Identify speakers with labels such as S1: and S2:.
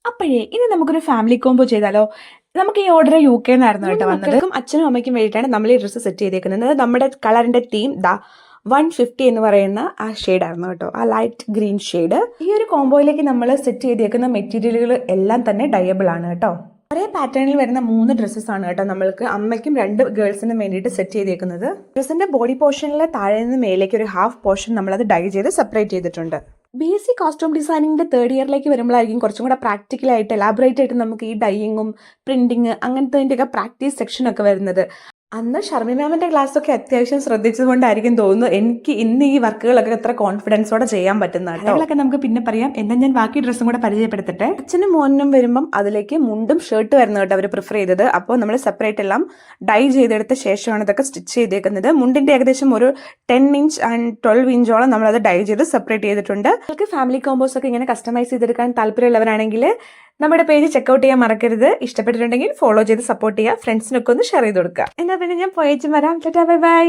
S1: അപ്പോഴേ ഇനി നമുക്കൊരു ഫാമിലി കോംബോ ചെയ്താലോ? നമുക്ക് ഈ ഓർഡർ UK നിന്നായിരുന്നു കേട്ടോ വന്നത്. അച്ഛനും അമ്മയ്ക്കും വേണ്ടിയിട്ടാണ് നമ്മൾ ഈ ഡ്രസ്സ് സെറ്റ് ചെയ്തേക്കുന്നത്. നമ്മുടെ കളറിന്റെ തീം 150 എന്ന് പറയുന്ന ആ ഷെയ്ഡായിരുന്നു കേട്ടോ, ആ ലൈറ്റ് ഗ്രീൻ ഷെയ്ഡ്. ഈ ഒരു കോംബോയിലേക്ക് നമ്മൾ സെറ്റ് ചെയ്തേക്കുന്ന മെറ്റീരിയലുകൾ എല്ലാം തന്നെ ഡയബിൾ ആണ് കേട്ടോ. ഒരേ പാറ്റേണിൽ വരുന്ന 3 ഡ്രസ്സസ് ആണ് കേട്ടോ നമ്മൾക്ക് അമ്മയ്ക്കും 2 ഗേൾസിനും വേണ്ടിയിട്ട് സെറ്റ് ചെയ്തേക്കുന്നത്. ഡ്രസ്സിന്റെ ബോഡി പോർഷനിൽ താഴെ നിന്ന് മേലേക്ക് ഒരു ഹാഫ് പോർഷൻ നമ്മളത് ഡൈ ചെയ്ത് സെപ്പറേറ്റ് ചെയ്തിട്ടുണ്ട്. ബേസിക് കോസ്റ്റ്യൂം ഡിസൈനിങ്ങിന്റെ 3rd ഇയറിലേക്ക് വരുമ്പോഴായിരിക്കും കുറച്ചും കൂടെ പ്രാക്ടിക്കലായിട്ട് എലാബറേറ്റ് ആയിട്ട് നമുക്ക് ഈ ഡൈയിങ്ങും പ്രിന്റിങ് അങ്ങനത്തെ പ്രാക്ടീസ് സെക്ഷനൊക്കെ വരുന്നത്. അന്ന് ഷർമി മാമിന്റെ ക്ലാസ്സൊക്കെ അത്യാവശ്യം ശ്രദ്ധിച്ചതുകൊണ്ടായിരിക്കും തോന്നുന്നു എനിക്ക് ഇന്ന് ഈ വർക്കുകളൊക്കെ എത്ര കോൺഫിഡൻസോടെ ചെയ്യാൻ പറ്റുന്നത്. അതൊക്കെ നമുക്ക് പിന്നെ പറയാം. എന്നാൽ ഞാൻ ബാക്കി ഡ്രസ്സും കൂടെ പരിചയപ്പെടുത്തട്ടെ. അച്ഛനും മോനും വരുമ്പം അതിലേക്ക് മുണ്ടും ഷർട്ട് വരുന്നത് കേട്ടോ അവർ പ്രിഫർ ചെയ്തത്. അപ്പോൾ നമ്മൾ സെപ്പറേറ്റ് എല്ലാം ഡൈ ചെയ്തെടുത്ത ശേഷമാണ് ഇതൊക്കെ സ്റ്റിച്ച് ചെയ്തേക്കുന്നത്. മുണ്ടിന്റെ ഏകദേശം ഒരു 10 ഇഞ്ച് ആൻഡ് 12 ഇഞ്ചോളം നമ്മളത് ഡൈ ചെയ്ത് സെപ്പറേറ്റ് ചെയ്തിട്ടുണ്ട്. നിങ്ങൾക്ക് ഫാമിലി കോമ്പോസ് ഒക്കെ ഇങ്ങനെ കസ്റ്റമൈസ് ചെയ്തെടുക്കാൻ താല്പര്യമുള്ളവരാണെങ്കിൽ നമ്മുടെ പേജ് ചെക്കൗട്ട് ചെയ്യാൻ മറക്കരുത്. ഇഷ്ടപ്പെട്ടിട്ടുണ്ടെങ്കിൽ ഫോളോ ചെയ്ത് സപ്പോർട്ട് ചെയ്യുക. ഫ്രണ്ട്സിനൊക്കെ ഒന്ന് ഷെയർ ചെയ്ത് കൊടുക്കുക. എന്നാൽ പിന്നെ ഞാൻ പോയേച്ചും വരാം. Tata, bye bye.